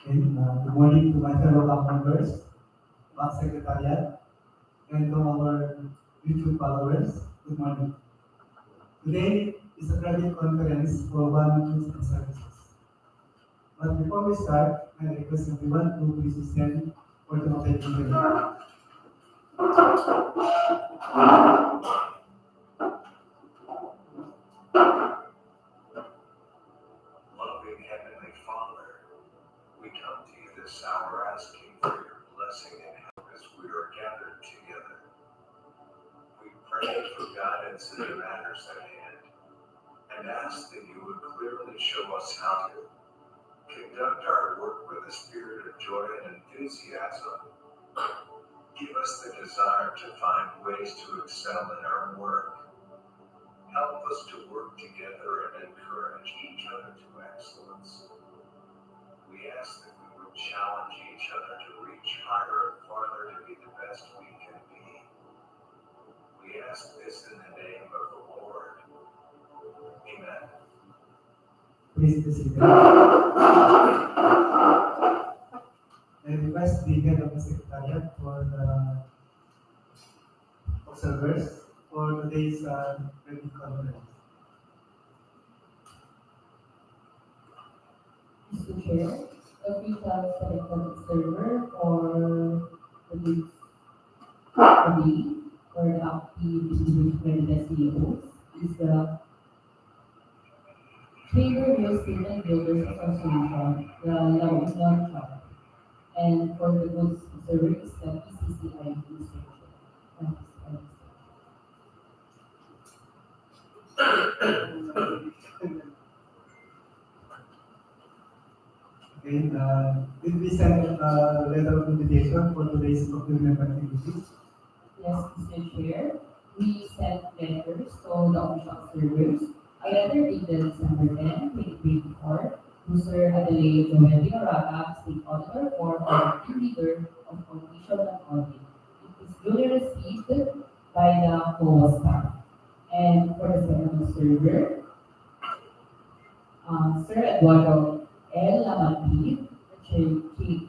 Good morning to my fellow CAP members, CAP Secretariat, and to our YouTube followers. Good morning. Today is a credit conference for one goods and services. But before we start, I request everyone to please stand for the opening prayer. Loving Heavenly Father, we come to you this hour asking for your blessing and help as we are gathered together. We pray for guidance in the matters at hand and ask that you would clearly show us how to conduct our work with a spirit of joy and enthusiasm. Give us the desire to find ways to excel in our work. Help us to work together and encourage each other to excellence. We ask that we would challenge each other to reach higher and farther to be the best we can be. We ask this in the name of the Lord. Amen. Please be seated. I request the head of the Secretariat for the observers for today's credit conference. Mr. Chair, the official selected observer for today's today for the active DPWH DEOs is the Chamber Real Estate and Builders Association, the Lawigan chapter, and for the goods observer is the PCCI Administration. Did we send a letter of invitation for today's procurement activities? Yes, Mr. Chair, we sent letters to the official observers. A letter dated December 10, 2024, to Sir Adelaide Joel Villaroga, State Auditor for the Team Leader of Completion and Audit. It is duly received by the COA staff. And for the second observer, Sir Eduardo L. Lamantin,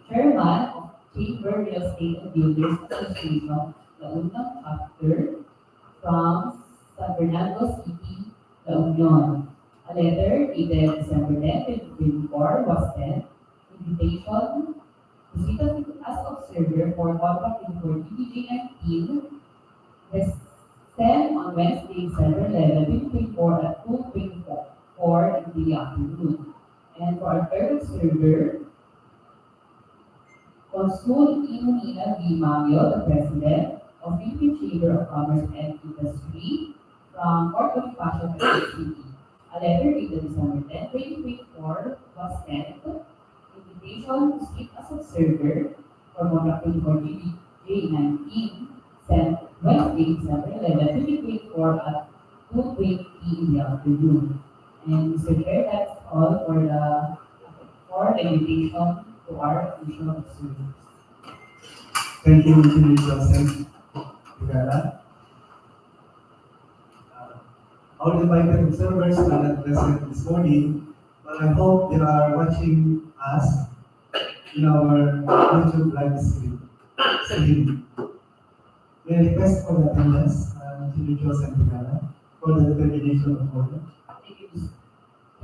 Chairman of Chamber Real Estate and Builders Association, the Unang Chapter, from San Fernando City, La Union. A letter dated December 10, 2024 was sent. Invitation to sit as observer for contract for DPWH 19 was sent on Wednesday, December 11, 2024 at 2:24 in the afternoon. And for our third observer, Consul Inunina V. Mario, the President of Philippine Chamber of Commerce and Industry, from Port Bonifacio, Quezon City. A letter dated December 10, 2024 was sent. Invitation to sit as observer for contract for DPWH 19 sent Wednesday, December 11, 2024 at 2:20 in the afternoon. And Mr. Chair, that's all for the invitation to our official observers. Thank you, Mr. Joseph Vigara. All invited observers are not present this morning, but I hope they are watching us in our YouTube live stream. May I request for the attendance, Mr. Joseph Vigara, for the determination of order.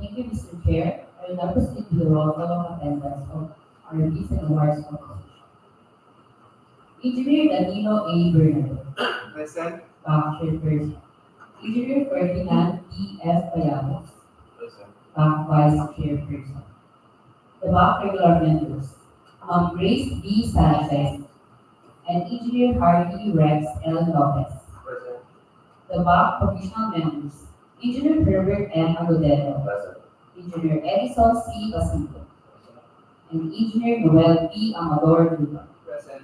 Thank you, Mr. Chair. I will now proceed to the roll call of attendance of RBs and awards composition. Engineer Danilo A. Bernardo, Present. Chairperson. Engineer Ferdinand P. F. Payanos, Present. Vice Chairperson. The regular members, Grace B. Sanchez, and Engineer Harvey Rex L. Lopez. Present. The provisional members, Engineer Herbert N. Agudelo, Present. Engineer Edison C. Basilio, and Engineer Noel P. Amador Duga. Present.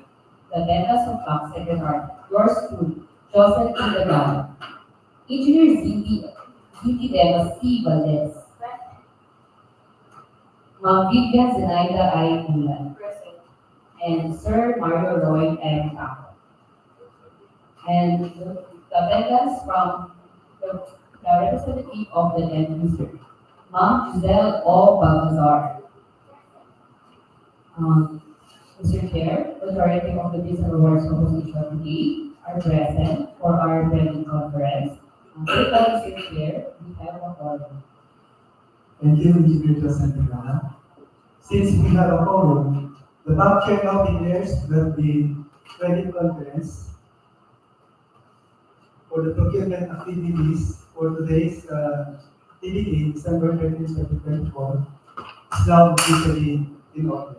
The attendance of Bank Secretary, yours truly, Joseph P. Dagano, Engineer Ziti Devas C. Valdez, Ma'am Vivian Zenaida I. Mulan, and Sir Mario Roy M. Taco. And the attendance from the representative of the end user, Ma'am Giselle O. Balthazar, Engineer Rizal P. Baldes, Engineer Edison C. Basilio, Engineer Herbert N. Agudelo, Engineer Edison C. Basilio, and Engineer Noel P. Amador Duga. The attendance from the representative of the end user, Ma'am Giselle O. Balthazar, Mr. Chair, majority of the bids and awards proposition today are present for our training conference. Therefore, Mr. Chair, we have a forum. Thank you, Engineer Santillana. Since we have a forum, the back chair now declares that the training conference for the procurement activities for today's TDD, December 13, 2024, is now officially in order.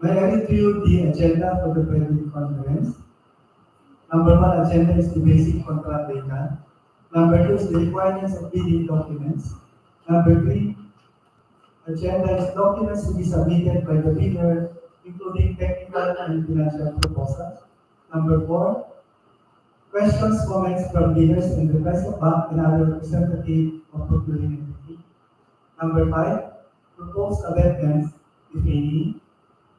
May I read to you the agenda for the training conference? Number one, agenda is the basic contract data. Number two is the requirements of bidding documents. Number three, agenda is documents to be submitted by the bidder, including technical and financial proposals. Number four, questions, comments from bidders and requests of bank and other representative of procuring entity. Number five, proposed amendments, if any.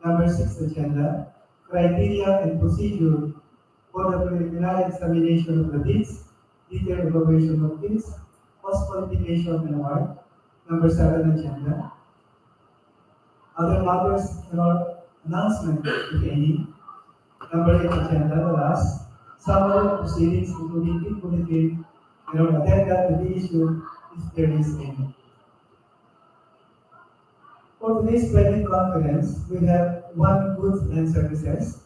Number six, agenda, criteria and procedure for the preliminary examination of the bids, detailed evaluation of bids, cost qualification and award. Number seven, agenda, other matters or announcement, if any. Number eight, agenda, the last, summary of proceedings, including bid bulletin, and our addenda to be issued if there is any. For today's planning conference, we have one goods and services.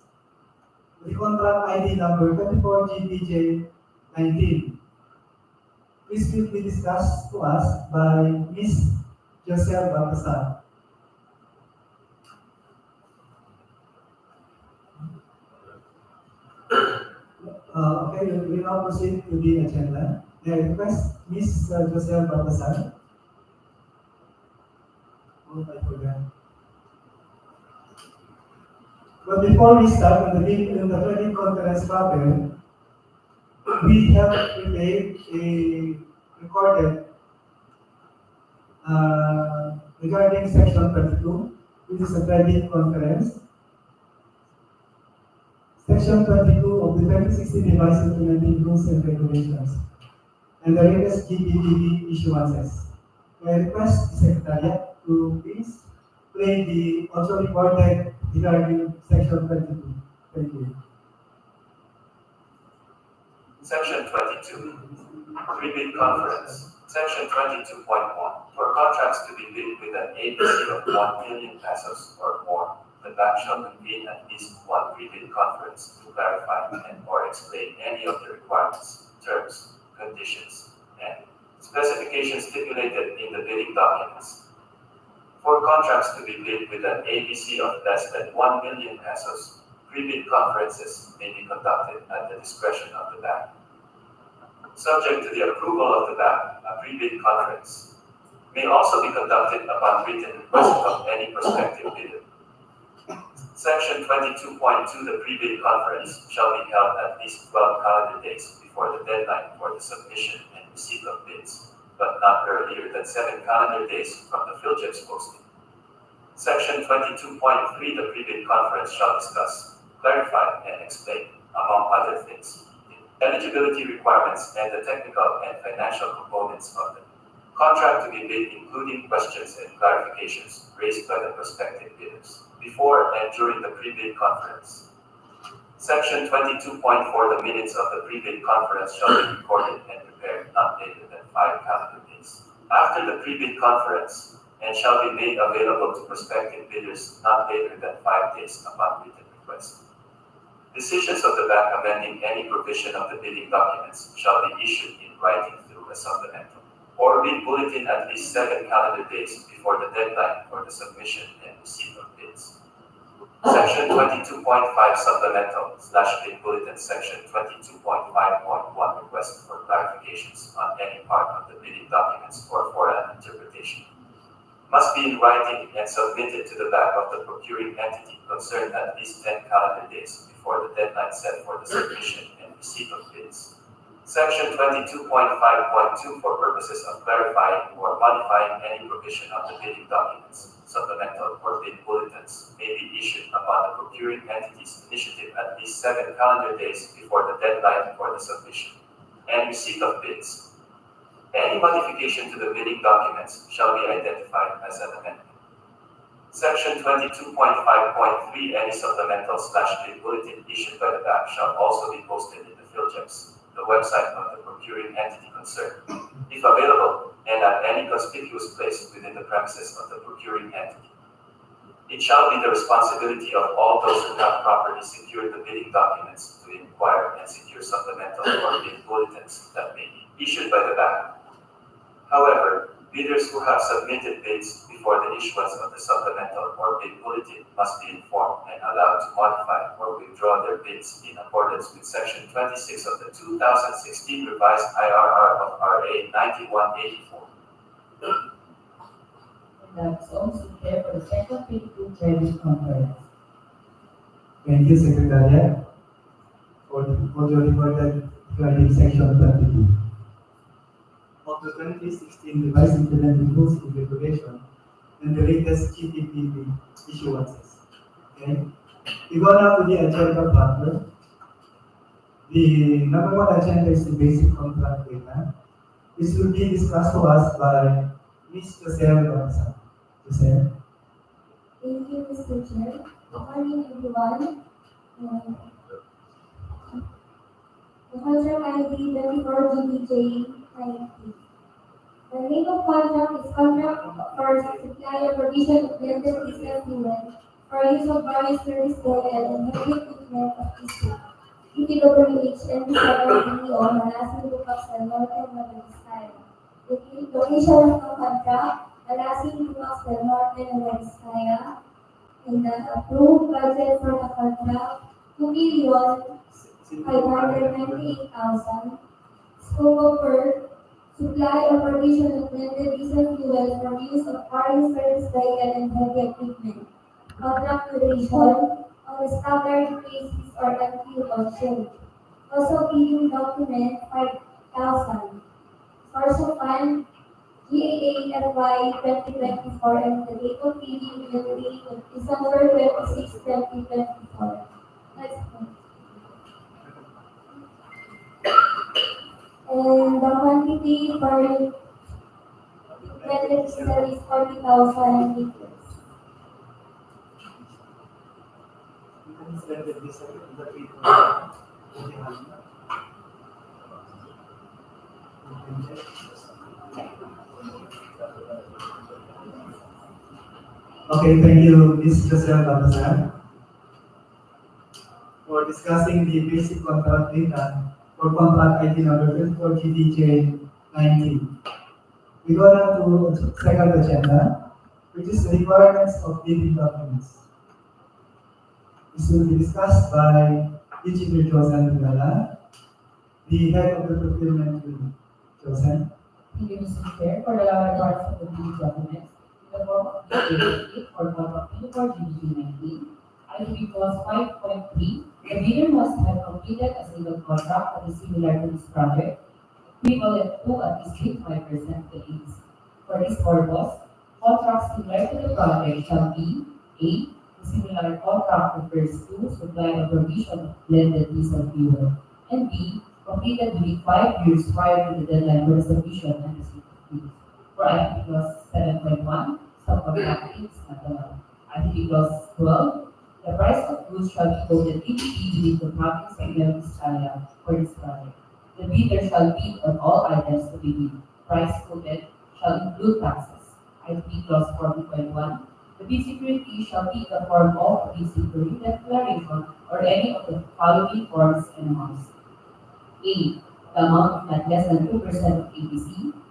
The contract ID number 24GPJ19. This will be discussed to us by Ms. Joselle Baltasar. Okay, we now proceed to the agenda. May I request Ms. Joselle Baltasar. Oh, I forgot. But before we start on the training conference proper, we have prepared a recorded regarding section 22, which is a training conference. Section 22 of the 2016 Device Implementing Rules and Regulations, and the latest GPTV issuances. May I request the Secretariat to please play the also recorded regarding section 22. Thank you. Section 22, Pre-bid Conference. Section 22.1, for contracts to be bid with an ABC of 1 million pesos or more, the bank shall convene at least one pre-bid conference to clarify and or explain any of the requirements, terms, conditions, and specifications stipulated in the bidding documents. For contracts to be bid with an ABC of less than 1 million pesos, pre-bid conferences may be conducted at the discretion of the bank. Subject to the approval of the bank, a pre-bid conference may also be conducted upon written request from any prospective bidder. Section 22.2, the pre-bid conference shall be held at least 12 calendar days before the deadline for the submission and receipt of bids, but not earlier than 7 calendar days from the PhilJEX posting. Section 22.3, the pre-bid conference shall discuss, clarify, and explain, among other things, the eligibility requirements and the technical and financial components of the contract to be bid, including questions and clarifications raised by the prospective bidders before and during the pre-bid conference. Section 22.4, the minutes of the pre-bid conference shall be recorded and prepared not later than 5 calendar days after the pre-bid conference, and shall be made available to prospective bidders not later than 5 days upon written request. Decisions of the bank amending any provision of the bidding documents shall be issued in writing through a supplemental or bid bulletin at least 7 calendar days before the deadline for the submission and receipt of bids. Section 22.5 Supplemental / Bid Bulletin, Section 22.5.1 Request for clarifications on any part of the bidding documents or for an interpretation must be in writing and submitted to the bank of the procuring entity concerned at least 10 calendar days before the deadline set for the submission and receipt of bids. Section 22.5.2, for purposes of clarifying or modifying any provision of the bidding documents, supplemental or bid bulletins may be issued upon the procuring entity's initiative at least 7 calendar days before the deadline for the submission and receipt of bids. Any modification to the bidding documents shall be identified as an amendment. Section 22.5.3, any supplemental/bid bulletin issued by the bank shall also be posted in the PhilGEPS, the website of the procuring entity concerned, if available, and at any conspicuous place within the premises of the procuring entity. It shall be the responsibility of all those who have properly secured the bidding documents to inquire and secure supplemental or bid bulletins that may be issued by the bank. However, bidders who have submitted bids before the issuance of the supplemental or bid bulletin must be informed and allowed to modify or withdraw their bids in accordance with Section 26 of the 2016 revised IRR of RA 9184. And that's also there for the second P2 credit conference. Thank you, Secretariat, for the reported regarding Section 22 of the 2016 revised implementing rules and regulation and the latest GPPP issuances. Okay, we go now to the agenda proper. The number one agenda is the basic contract data. This will be discussed to us by Ms. Joselle Gonzalez. Joselle. Thank you, Mr. Chair. Good morning, everyone. The contract ID 24GBJ90. The name of contract is Contract for Supply or Provision of Blended Diesel Fuel for use of various service oil and heavy equipment of district. DPWH DEO Malasin Bukaksel, Northern Nueva Vizcaya. Location of the contract, Malasin Bukaksel, Northern Nueva Vizcaya. And the approved budget for the contract, 2,598,000. Scope of work, supply or provision of blended diesel fuel for use of foreign service vehicle and heavy equipment. Contract duration on a staggered basis or until auction. Also bidding document 5,000. Source of fund GAA FY 2024 and the date of bidding will be December 26, 2024. Next one. And the quantity for blended diesel is 40,000 liters. Okay, thank you, Ms. Joselle Gonzalez, for discussing the basic contract data for contract ID number 24GDJ19. We go now to second agenda, which is the requirements of bidding documents. This will be discussed by Engineer Josan Vigala, the head of the procurement unit. Josan. Thank you, Mr. Chair, for the regards of the bidding documents. In the form of DPWH for contract 24GDJ19, IDP clause 5.3, the bidder must have completed a single contract that is similar to this project, equivalent to at least 5% of the ADC. For this purpose, contracts similar to the project shall be A. The similar contract refers to supply or provision of blended diesel fuel, and B. Completed within 5 years prior to the deadline for the submission and receipt of goods. For IDP clause 7.1, subcontracting is not allowed. IDP clause 12, the price of goods shall be quoted individually to the province of Nueva Vizcaya for this project. The bidder shall bid on all items to be bid. Price quoted shall include taxes. IDP clause 40.1, the bid security shall be in the form of a bid security declaration or any of the following forms and amounts. A. The amount is not less than 2% of ABC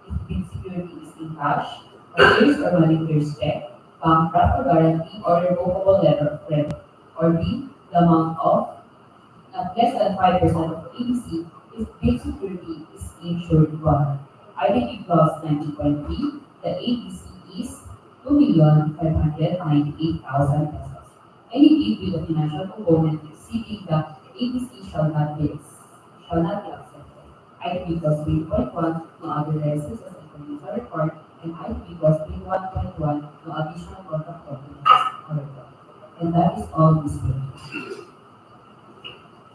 if bid security is in cash, a year's or monetary check, bank draft or guarantee, or revocable letter of credit. Or B. The amount of not less than 5% of ABC if bid security is insured bond. IDP clause 90.3, the ABC is 2,598,000 pesos. Any bid with a financial component exceeding the ABC shall not be accepted. IDP clause 3.1, no other licenses and financial report, and IDP clause 3.1.1, no additional contract documents are required. And that is all, Mr.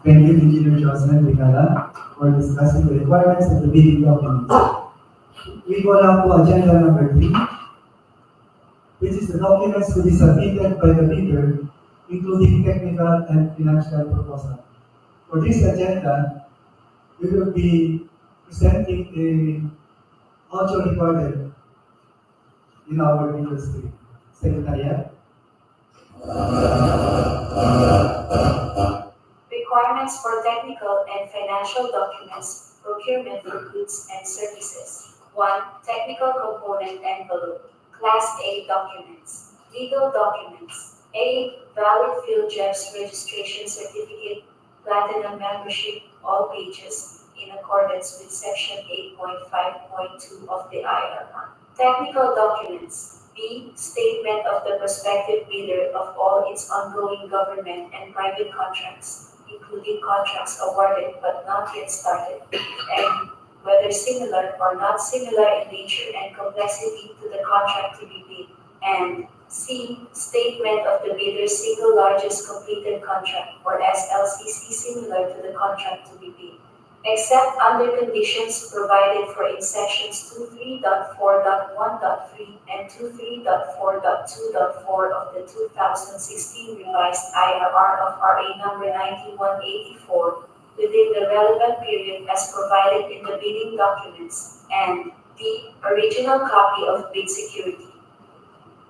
Thank you, Engineer Josan Vigala, for discussing the requirements of the bidding documents. We go now to agenda number 3, which is the documents to be submitted by the bidder, including technical and financial proposal. For this agenda, we will be presenting a audio recorded in our industry. Secretariat. Requirements for technical and financial documents, procurement for goods and services. 1. Technical component envelope. Class A documents. Legal documents. A. Valid field GEPS registration certificate, platinum membership, all pages, in accordance with Section 8.5.2 of the IRR. Technical documents. B. Statement of the prospective bidder of all its ongoing government and private contracts, including contracts awarded but not yet started, and whether similar or not similar in nature and complexity to the contract to be bid. And C. Statement of the bidder's single largest completed contract, or SLCC, similar to the contract to be bid, except under conditions provided for in sections 23.4.1.3 and 23.4.2.4 of the 2016 revised IRR of RA number 9184 within the relevant period as provided in the bidding documents, and the original copy of bid security.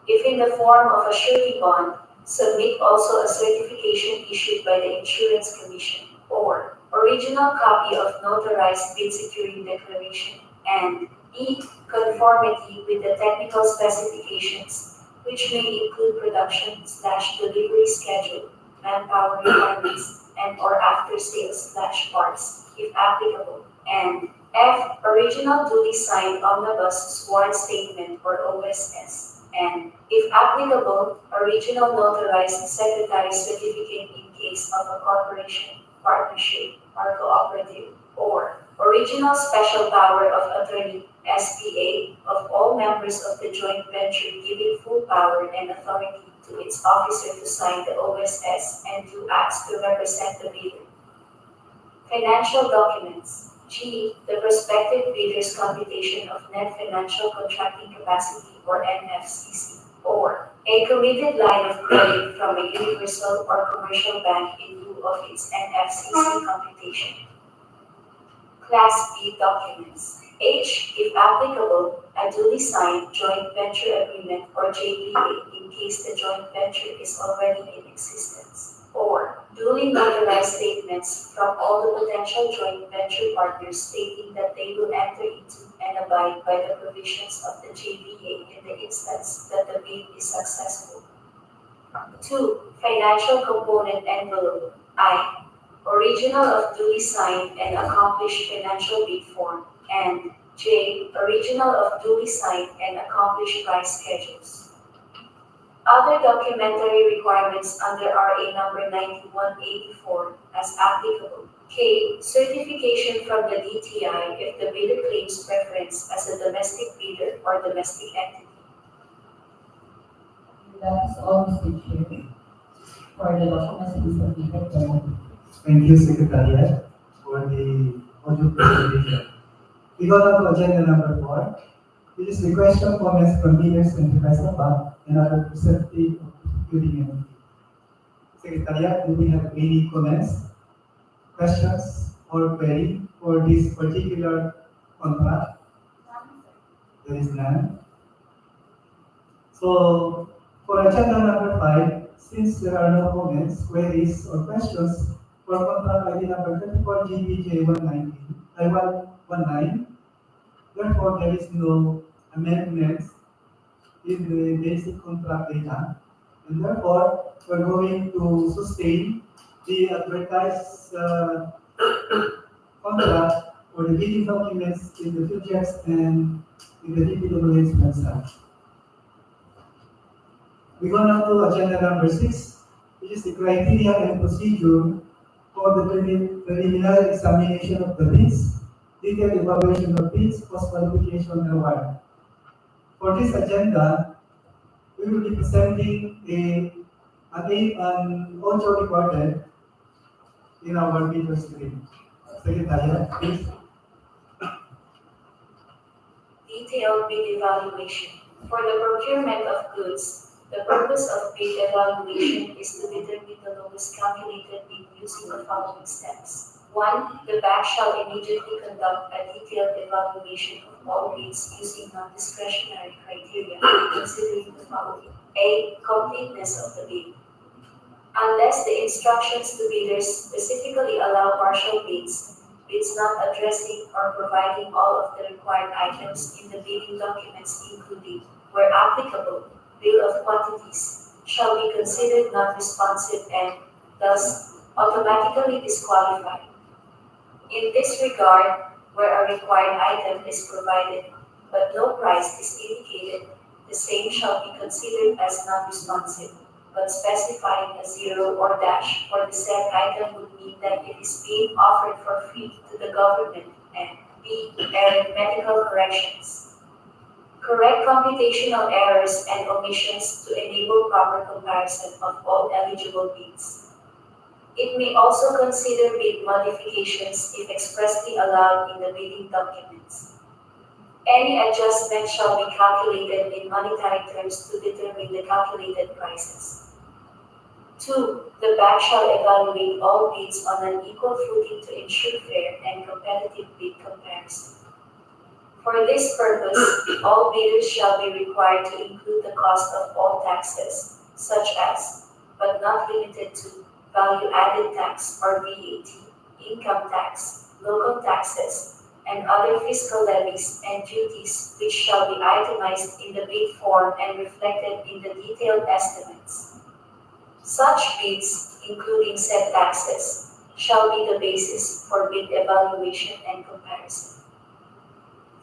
If in the form of a surety bond, submit also a certification issued by the Insurance Commission, or original copy of notarized bid security declaration, and E. Conformity with the technical specifications, which may include production/delivery schedule, manpower requirements, and or after-sales/parts, if applicable, and F. Original duly signed omnibus sworn statement or OSS, and if applicable, original notarized secretary certificate in case of a corporation, partnership, or cooperative, or original special power of attorney SPA of all members of the joint venture giving full power and authority to its officer to sign the OSS and to act to represent the bidder. Financial documents. G. The prospective bidder's computation of net financial contracting capacity, or NFCC, or a committed line of credit from a universal or commercial bank in lieu of its NFCC computation. Class B documents. H. If applicable, a duly signed joint venture agreement or JVA in case the joint venture is already in existence, or duly notarized statements from all the potential joint venture partners stating that they will enter into and abide by the provisions of the JVA in the instance that the bid is successful. 2. Financial component envelope. I. Original of duly signed and accomplished financial bid form, and J. Original of duly signed and accomplished price schedules. Other documentary requirements under RA number 9184 as applicable. K. Certification from the DTI if the bidder claims preference as a domestic bidder or domestic entity. That is all, Mr. Chair, for the documents to be submitted by the bidder. Thank you, Secretariat, for the audio presentation. We go now to agenda number 4. It is the question, comments from leaders and Vice-Abad and other representative of the procuring entity. Secretariat, do we have any comments, questions, or query for this particular contract? There is none. So, for agenda number 5, since there are no comments, queries, or questions for contract ID number 34 GBJ 119, therefore there is no amendments in the basic contract data, and therefore we're going to sustain the advertised contract or the bidding documents in the FUJEX and in the DPWH website. We go now to agenda number 6, which is the criteria and procedure for the preliminary examination of the bids, detailed evaluation of bids, post-qualification and award. For this agenda, we will be presenting an audio recorded in our video screen. Secretary, please. Detailed bid evaluation. For the procurement of goods, the purpose of bid evaluation is to determine the lowest calculated bid using the following steps. 1. The bank shall immediately conduct a detailed evaluation of all bids using non-discretionary criteria, considering the following. A. Completeness of the bid. Unless the instructions to bidders specifically allow partial bids, bids not addressing or providing all of the required items in the bidding documents including, where applicable, bill of quantities, shall be considered non-responsive and, thus, automatically disqualified. In this regard, where a required item is provided, but no price is indicated, the same shall be considered as non-responsive, but specifying a zero or dash for the said item would mean that it is being offered for free to the government and B. Arithmetical corrections. Correct computational errors and omissions to enable proper comparison of all eligible bids. It may also consider bid modifications if expressly allowed in the bidding documents. Any adjustment shall be calculated in monetary terms to determine the calculated prices. 2. The bank shall evaluate all bids on an equal footing to ensure fair and competitive bid comparison. For this purpose, all bidders shall be required to include the cost of all taxes, such as, but not limited to, value-added tax or VAT, income tax, local taxes, and other fiscal levies and duties which shall be itemized in the bid form and reflected in the detailed estimates. Such bids, including said taxes, shall be the basis for bid evaluation and comparison.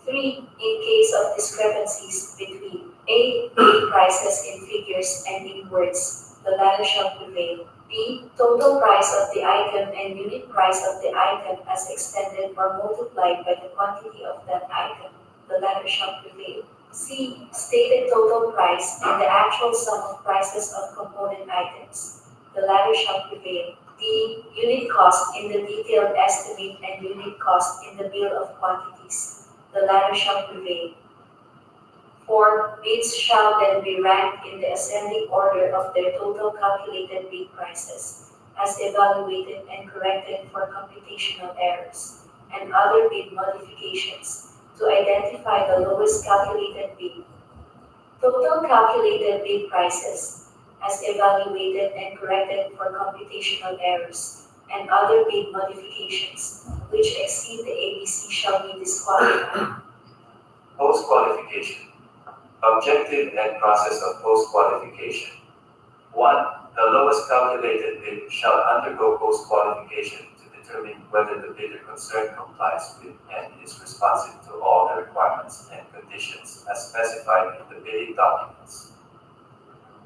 3. In case of discrepancies between A. Bid prices in figures and in words, the latter shall prevail. B. Total price of the item and unit price of the item as extended or multiplied by the quantity of that item, the latter shall prevail. C. Stated total price and the actual sum of prices of component items, the latter shall prevail. D. Unit cost in the detailed estimate and unit cost in the bill of quantities, the latter shall prevail. 4. Bids shall then be ranked in the ascending order of their total calculated bid prices, as evaluated and corrected for computational errors, and other bid modifications, to identify the lowest calculated bid. Total calculated bid prices, as evaluated and corrected for computational errors, and other bid modifications, which exceed the ABC shall be disqualified. Post-qualification. Objective and process of post-qualification. 1. The lowest calculated bid shall undergo post-qualification to determine whether the bidder concerned complies with and is responsive to all the requirements and conditions as specified in the bidding documents.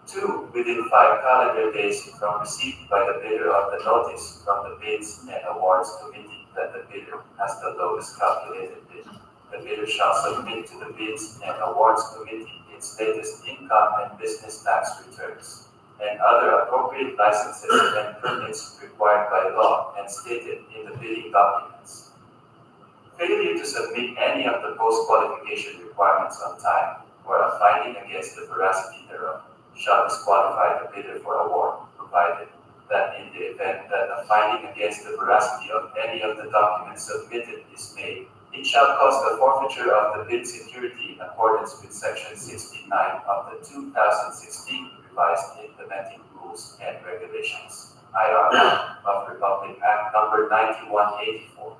2. Within 5 calendar days from receipt by the bidder of the notice from the Bids and Awards Committee that the bidder has the lowest calculated bid, the bidder shall submit to the Bids and Awards Committee its latest income and business tax returns, and other appropriate licenses and permits required by law and stated in the bidding documents. Failure to submit any of the post-qualification requirements on time, or a finding against the veracity thereof, shall disqualify the bidder for award, provided that in the event that a finding against the veracity of any of the documents submitted is made, it shall cause the forfeiture of the bid security in accordance with Section 69 of the 2016 Revised Implementing Rules and Regulations, IRR, of Republic Act Number 9184.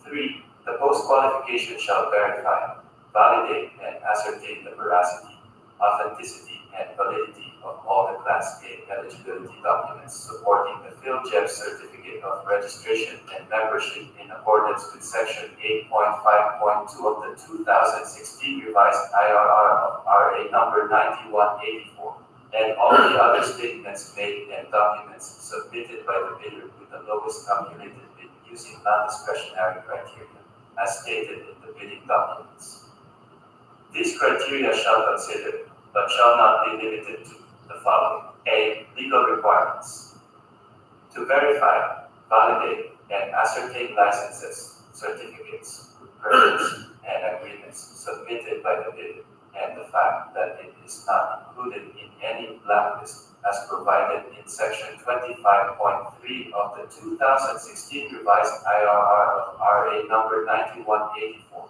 3. The post-qualification shall verify, validate, and ascertain the veracity, authenticity, and validity of all the Class A eligibility documents supporting the PhilJEB Certificate of Registration and Membership in accordance with Section 8.5.2 of the 2016 Revised IRR of RA Number 9184, and all the other statements made and documents submitted by the bidder with the lowest calculated bid using non-discretionary criteria, as stated in the bidding documents. These criteria shall consider, but shall not be limited to, the following. A. Legal requirements. To verify, validate, and ascertain licenses, certificates, permits, and agreements submitted by the bidder, and the fact that it is not included in any blacklist as provided in section 25.3 of the 2016 revised IRR of RA number 9184.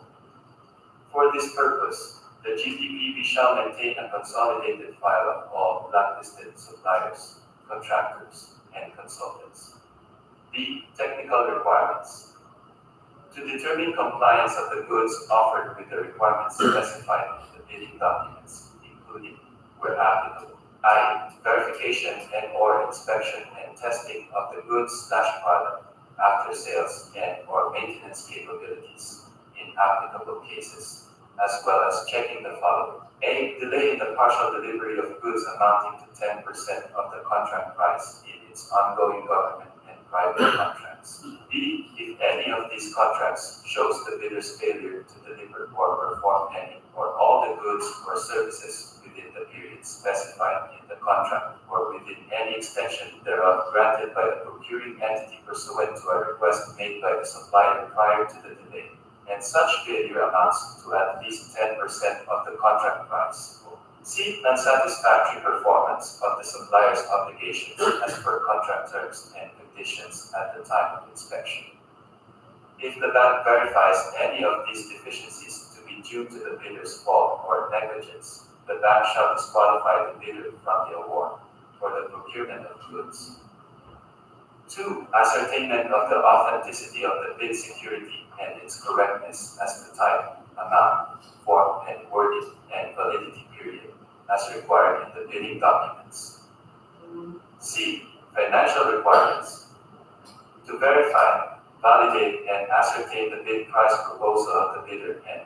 For this purpose, the GDPB shall maintain a consolidated file of all blacklisted suppliers, contractors, and consultants. B. Technical requirements. To determine compliance of the goods offered with the requirements specified in the bidding documents, including, where applicable, i.e., verification and/or inspection and testing of the goods/product, after sales and/or maintenance capabilities in applicable cases, as well as checking the following. A. Delay in the partial delivery of goods amounting to 10% of the contract price in its ongoing government and private contracts. B. If any of these contracts shows the bidder's failure to deliver or perform any or all the goods or services within the period specified in the contract or within any extension thereof granted by the procuring entity pursuant to a request made by the supplier prior to the delay, and such failure amounts to at least 10% of the contract price. C. Unsatisfactory performance of the supplier's obligations as per contract terms and conditions at the time of inspection. If the bank verifies any of these deficiencies to be due to the bidder's fault or negligence, the bank shall disqualify the bidder from the award for the procurement of goods. 2. Ascertainment of the authenticity of the bid security and its correctness as to type, amount, form, and wording, and validity period as required in the bidding documents. C. Financial requirements. To verify, validate, and ascertain the bid price proposal of the bidder and,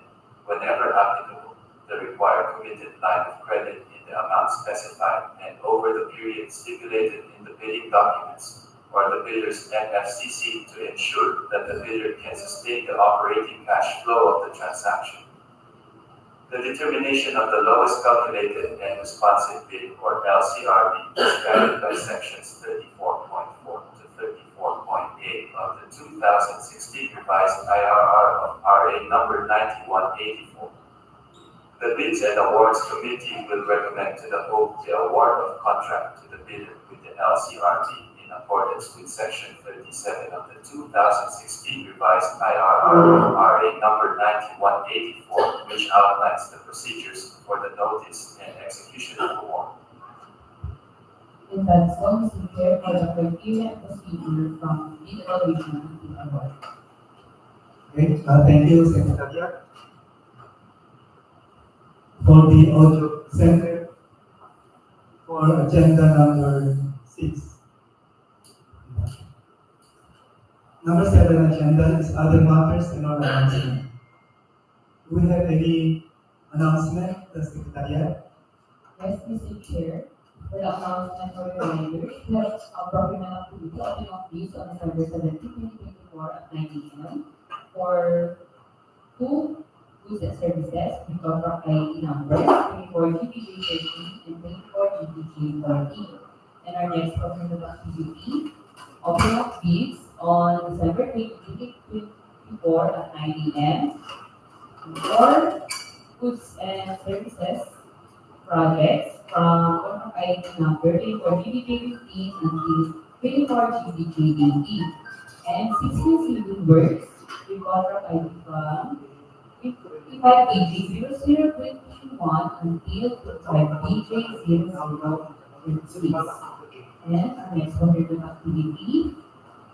whenever applicable, the required committed line of credit in the amount specified and over the period stipulated in the bidding documents or the bidder's NFCC to ensure that the bidder can sustain the operating cash flow of the transaction. The determination of the lowest calculated and responsive bid or LCRB is guided by sections 34.4 to 34.8 of the 2016 revised IRR of RA number 9184. The Bids and Awards Committee will recommend to the award of contract to the bidder with the LCRB in accordance with section 37 of the 2016 revised IRR of RA number 9184, which outlines the procedures for the notice and execution of award. And that's all, Mr. Chair, for the criteria and procedure from DPWH Nueva Award. Okay, thank you, Secretary. For the audio center, for agenda number 6. Number 7 agenda is other matters and our announcement. Do we have any announcement, the Secretariat? Yes, Mr. Chair, for the announcement for reminders, we have a procurement activity opening of bids on December 17, 2024 at 9 a.m. for 2 goods and services with contract ID numbers 24 GPJ 13 and 24 GPJ 14. And our next procurement activity, opening of bids on December 20, 2024 at 9 a.m. for goods and services projects from contract ID number 24 GBJ 15 until 24 GBJ 18, and 16 civil works with contract ID from 55 BJ 0021 until 25 BJ 0026. And our next contract activity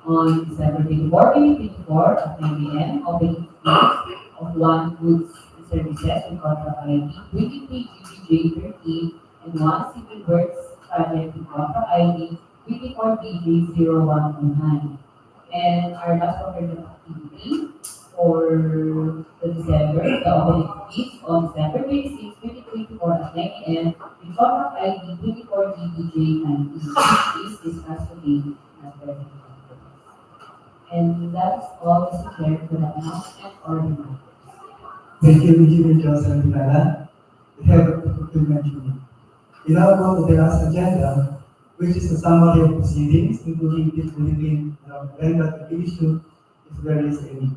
on December 24, 2024 at 9 a.m. opening of 1 goods and services with contract ID 23 GBJ 13 and 1 civil works project with contract ID 24 BJ 0119. And our last contract activity for the December, the opening of bids on December 26, 2024 at 9 a.m. with contract ID 24 GBJ 19, which is discussed today as well. And that's all, Mr. Chair, for the announcement or reminders. Thank you, Engineer Joseph Pinala, the head of the procurement unit. We now go to the last agenda, which is a summary of proceedings, including bid within regulatory issue, if there is any.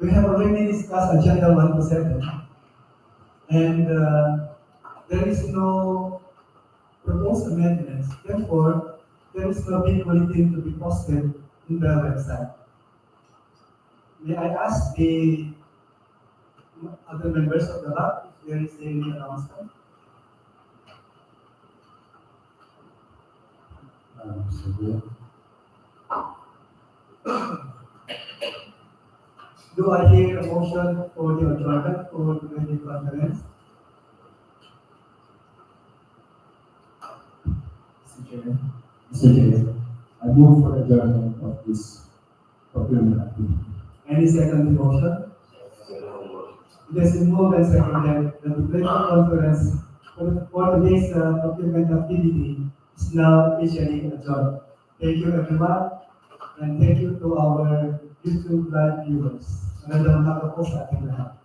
We have already discussed agenda 1 to 7, And there is no proposed amendments. Therefore, there is no big bulletin to be posted in the website. May I ask the other members of the lab if there is any announcement? Do I hear a motion for the adjournment for the video conference? Mr. Chair, I move for adjournment of this procurement activity. Any second motion? It has been moved and seconded that the video conference for today's procurement activity is now officially adjourned. Thank you everyone, and thank you to our YouTube live viewers. Magandang umaga po sa ating lahat.